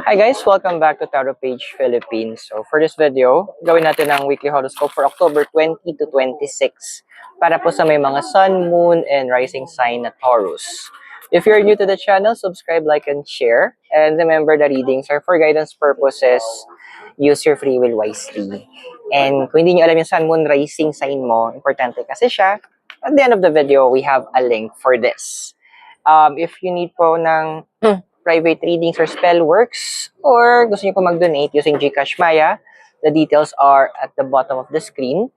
Hi guys, welcome back to Tarot Page Philippines. So for this video, gawin natin ang weekly horoscope for October 20 to 26 para po sa may mga sun, moon, and rising sign na Taurus. If you're new to the channel, subscribe, like, and share. And remember, the readings are for guidance purposes. Use your free will wisely. And kung hindi nyo alam yung sun, moon, rising sign mo, importante kasi siya. At the end of the video, we have a link for this. If you need po ng private readings or spell works, or gusto niyo po mag-donate using GCash Maya, the details are at the bottom of the screen,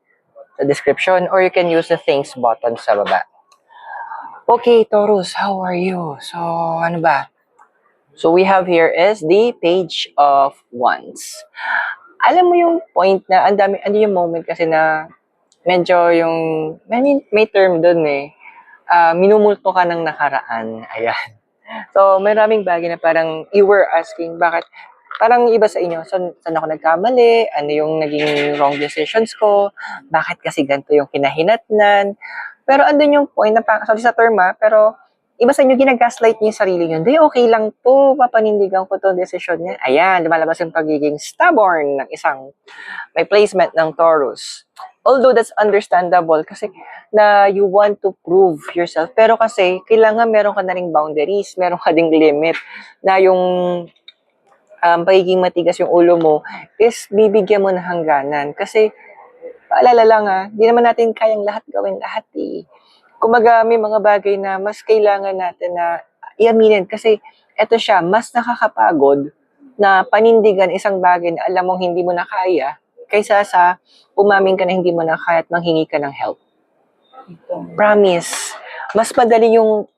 the description, or you can use the thanks button sa baba. Okay, Taurus, how are you? So, ano ba? So, we have here is the Page of Wands. Alam mo yung point na, ano yung moment kasi na medyo yung, may term dun eh, minumulto ka ng nakaraan. Ayan. So, may maraming bagay na parang you were asking, bakit? Parang iba sa inyo, saan ako nagkamali? Ano yung naging wrong decisions ko? Bakit kasi ganito yung kinahinatnan? Pero andun yung point na, sorry sa term pero iba sa inyo, ginagaslight niyo yung sarili niyo. Hindi, okay lang to, papanindigan ko tong decision niya. Ayan, lumalabas yung pagiging stubborn ng isang may placement ng Taurus. Although that's understandable kasi na you want to prove yourself. Pero kasi kailangan meron ka na ring boundaries, meron ka ding limit na yung pagiging matigas yung ulo mo is bibigyan mo ng hangganan. Kasi paalala lang di naman natin kayang lahat gawin lahat eh. Kumbaga may mga bagay na mas kailangan natin na iaminin kasi eto siya, mas nakakapagod na panindigan isang bagay na alam mong hindi mo na kaya kaysa sa umamin ka na hindi mo na kaya at manghingi ka ng help. Promise. Mas madali yung,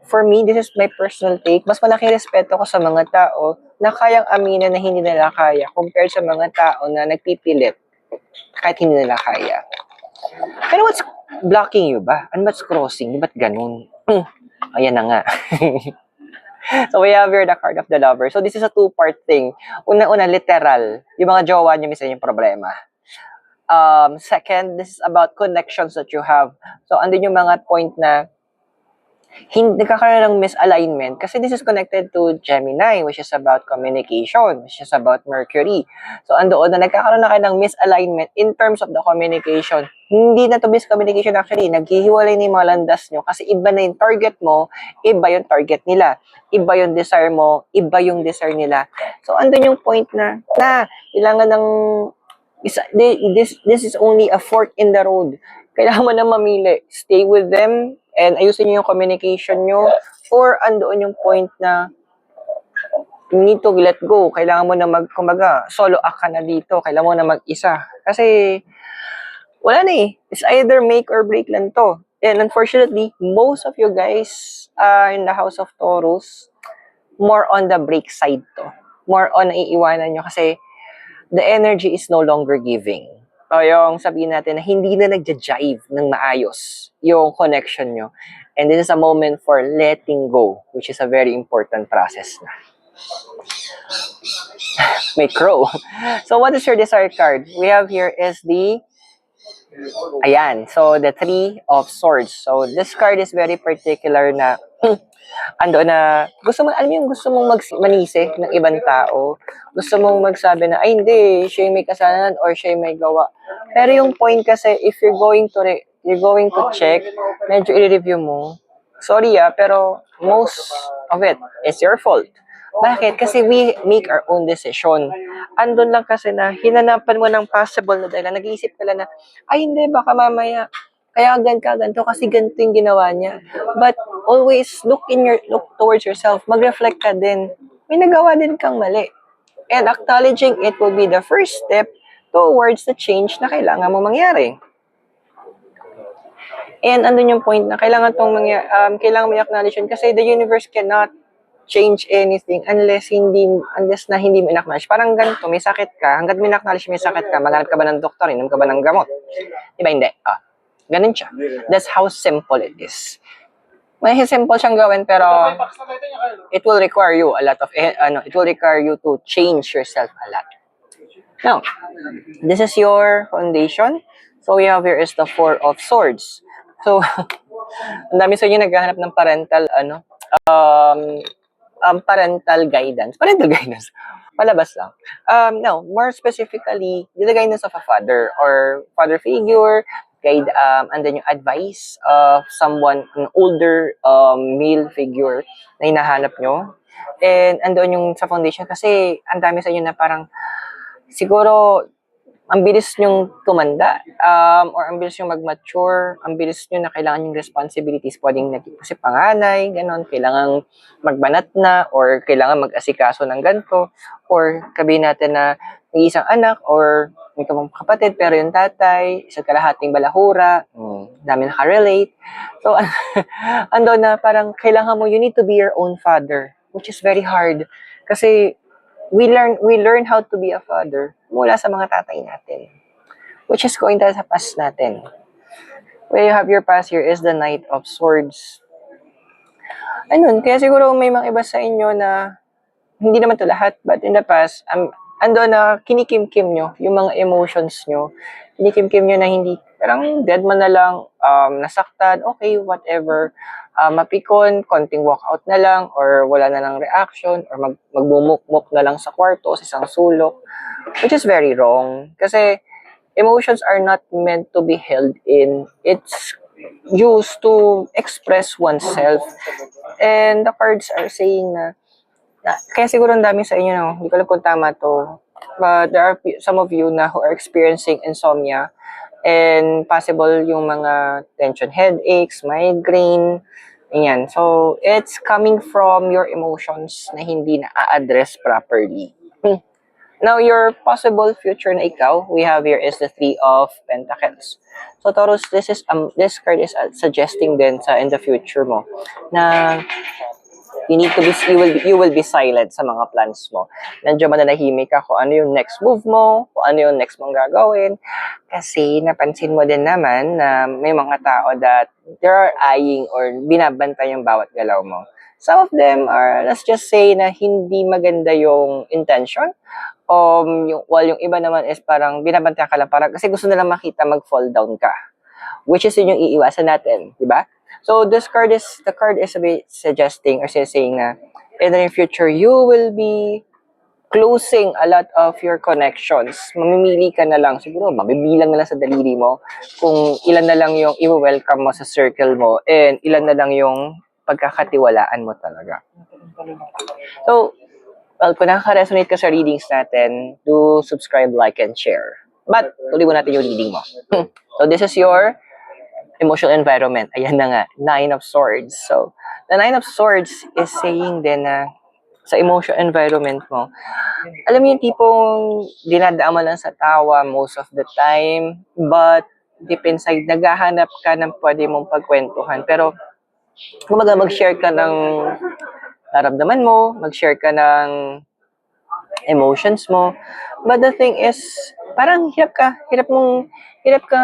for me, this is my personal take, mas malaking respeto ko sa mga tao na kayang aminin na hindi nila kaya compared sa mga tao na nagpipilit kahit hindi nila kaya. Pero what's blocking you ba? And what's crossing you? Ba't ganun? Ayan na nga. So we have here the card of the lover. So this is a two-part thing. Una-una, literal. Yung mga jowa nyo, minsan yung problema. Second, this is about connections that you have. So andun yung mga point na hindi nagkakaroon ng misalignment kasi this is connected to Gemini, which is about communication, which is about Mercury. So andoon na nagkakaroon na kayo ng misalignment in terms of the communication. Hindi na to miscommunication actually, naghihiwalay na yung mga landas nyo kasi iba na yung target mo, iba yung target nila. Iba yung desire mo, iba yung desire nila. So andun yung point na kailangan ng this is only a fork in the road. Kailangan mo na mamili. Stay with them and ayusin nyo yung communication nyo or andoon yung point na you need to let go. Kailangan mo na kumbaga, solo act ka na dito. Kailangan mo na mag-isa. Kasi, wala na eh. It's either make or break lang to. And unfortunately, most of you guys in the House of Taurus, more on the break side to. More on naiiwanan nyo kasi the energy is no longer giving. O yung sabihin natin na hindi na nagja-jive ng maayos yung connection nyo. And this is a moment for letting go, which is a very important process na. May crow. So what is your desire card? We have here is ayan, so the Three of Swords. So this card is very particular na ando na gusto mo, alam mo yung gusto mong manisi ng ibang tao, gusto mong magsabi na ay hindi, siya yung may kasalanan or siya yung may gawa. Pero yung point kasi if you're going to check, medyo i-review mo. Sorry pero most of it is your fault. Bakit? Kasi we make our own decision. Andun lang kasi na hinanapan mo ng possible na dahil nag-iisip ka lang na ay hindi, baka mamaya kaya ganito kasi ganito yung ginawa niya. But always look towards yourself. Mag-reflect ka din. May nagawa din kang mali. And acknowledging it will be the first step towards the change na kailangan mo mangyari. And andun yung point na kailangan mo i-acknowledge yun kasi the universe cannot change anything unless na hindi mo in-acknowledge. Parang ganito, may sakit ka. Hanggat mo in-acknowledge may sakit ka, maghanap ka ba ng doktor? Inom ka ba ng gamot? Diba hindi? Ganun siya. That's how simple it is. May simple siyang gawin pero it will require you a lot of it will require you to change yourself a lot. Now, this is your foundation. So we have here is the Four of Swords. So ang dami sa inyo naghahanap ng parental parental guidance. Parental guidance. Palabas lang. No, more specifically, the guidance of a father or father figure, guide, and then yung advice of someone, an older male figure na hinahanap nyo. And andun yung sa foundation kasi ang dami sa inyo na parang siguro ang bilis nyong tumanda, or ang bilis nyong mag-mature, ang bilis nyo na kailangan yung responsibilities, pwedeng naging kasi panganay, ganon, kailangan magbanat na, or kailangan mag-asikaso ng ganito, or sabihin natin na may isang anak, or may kapatid, pero yung tatay, isang kalahating balahura, dami nakarelate. So, ando na parang kailangan mo, you need to be your own father, which is very hard. Kasi, we learn how to be a father mula sa mga tatay natin, which is going to sa past natin. Where you have your past here is the Knight of Swords. Ayun, kaya siguro may mga iba sa inyo na hindi naman to lahat, but in the past, ando na kinikimkim nyo yung mga emotions nyo. Kinikimkim nyo na hindi, parang dead man na lang, nasaktan, okay, whatever. Mapikon, konting walkout na lang, or wala na lang reaction, or magbumukmuk na lang sa kwarto, sa isang sulok, which is very wrong. Kasi emotions are not meant to be held in. It's used to express oneself. And the cards are saying na kaya siguro ang dami sa inyo, no? Hindi ko alam kung tama to. But there are some of you na who are experiencing insomnia, and possible yung mga tension headaches, migraine, ganyan. So, it's coming from your emotions na hindi na-address properly. Now, your possible future na ikaw, we have here is the Three of Pentacles. So, Taurus, this card is suggesting din sa in the future mo na you will be silent sa mga plans mo. Nandiyan mananahimik ka kung ano yung next move mo, kung ano yung next mong gagawin. Kasi napansin mo din naman na may mga tao that they are eyeing or binabantay yung bawat galaw mo. Some of them are, let's just say, na hindi maganda yung intention. Yung iba naman is parang binabantay ka lang parang kasi gusto nilang makita mag-fall down ka. Which is yun yung iiwasan natin, di ba? So the card is a bit suggesting or saying na in the near future, you will be closing a lot of your connections. Mamimili ka na lang, siguro mabibilang na lang sa daliri mo kung ilan na lang yung i-welcome mo sa circle mo and ilan na lang yung pagkakatiwalaan mo talaga. So, well, kung nakaka-resonate ka sa readings natin, do subscribe, like, and share. But, tuloy mo natin yung reading mo. So, this is your emotional environment. Ayan na nga, Nine of Swords. So, the Nine of Swords is saying din na sa emotional environment mo, alam mo yung tipong dinadaan mo lang sa tawa most of the time, but deep inside, naghahanap ka ng pwede mong pagkwentuhan. Pero, kumaga mag-share ka ng naramdaman mo, mag-share ka ng emotions mo. But the thing is, parang hirap ka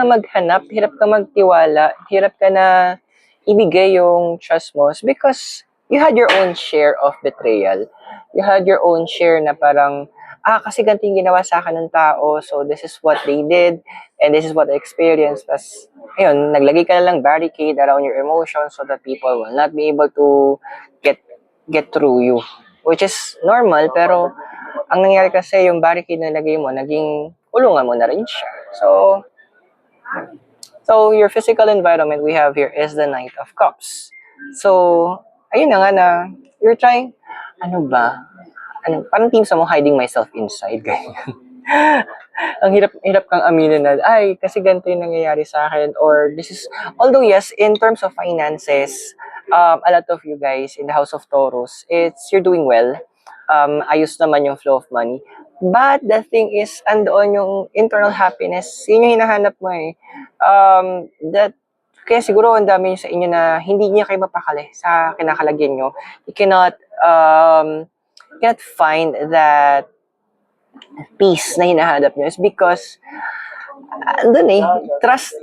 maghanap, hirap ka magtiwala, hirap ka na ibigay yung trust mo because you had your own share of betrayal. You had your own share na parang, kasi ganito yung ginawa sa akin ng tao, so this is what they did, and this is what I experienced. Tapos, ayun, naglagay ka na lang barricade around your emotions so that people will not be able to get through you. Which is normal, pero ang nangyari kasi yung barricade na lagay mo, naging kulungan mo na rin siya. So your physical environment we have here is the Knight of Cups. So, ayun na nga na, you're trying, parang team sa mo hiding myself inside, ganyan. Ang hirap kang aminin na, kasi ganito yung nangyayari sa akin, or this is, although yes, in terms of finances, a lot of you guys in the House of Taurus, you're doing well. Ayos naman yung flow of money. But the thing is, andoon yung internal happiness, yun yung hinahanap mo eh. Kaya siguro ang dami sa inyo na hindi niya kayo mapakali sa kinakalagyan nyo. You cannot find that peace na hinahanap nyo is because andun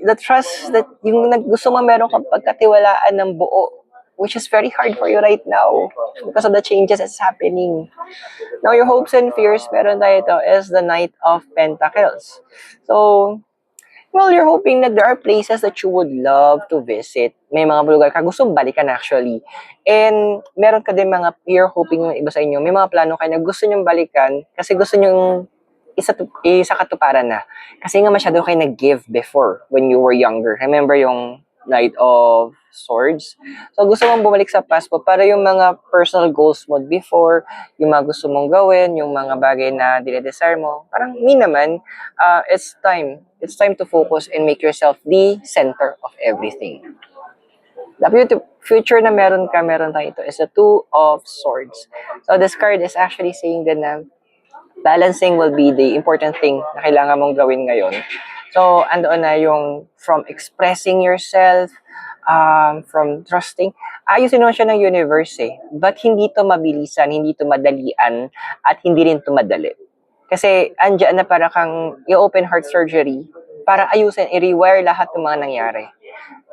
the trust that yung gusto mo meron kang pagkatiwalaan ng buo, which is very hard for you right now because of the changes that's happening. Now, your hopes and fears, meron tayo ito, is the Knight of Pentacles. So, Well, you're hoping that there are places that you would love to visit. May mga lugar ka gustong balikan actually. And meron ka din mga, you're hoping yung iba sa inyo, may mga plano kayo na gusto nyong balikan kasi gusto nyong isa katuparan na. Kasi nga masyado kayo nag-give before when you were younger. Remember yung Knight of Swords? So gusto mong bumalik sa past mo para yung mga personal goals mo before, yung mga gusto mong gawin, yung mga bagay na dinedesire mo, parang me naman, it's time. It's time to focus and make yourself the center of everything. The future na meron tayo ito is the Two of Swords. So this card is actually saying that na balancing will be the important thing na kailangan mong gawin ngayon. So, andoon na yung from expressing yourself, from trusting. Ayusin naman siya ng universe eh. But hindi to mabilisan, hindi to madalian, at hindi rin to madali. Kasi andyan na para kang i-open heart surgery para ayusin, i-rewire lahat ng mga nangyari.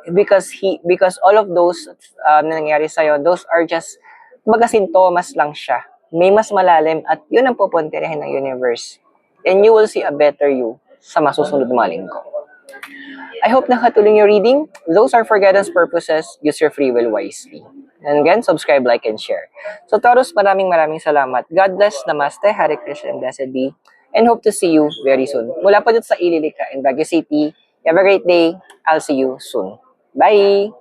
Because all of those na nangyari sa'yo, those are just mga sintomas lang siya. May mas malalim at yun ang pupuntirahin ng universe. And you will see a better you sa masusunod na mga linggo. I hope nakatulong yung reading. Those are for guidance purposes. Use your free will wisely. And again, subscribe, like, and share. So Taurus, maraming salamat. God bless, Namaste, Hare Krishna, and blessed be. And hope to see you very soon. Mula po dito sa Ililika in Baguio City. Have a great day. I'll see you soon. Bye!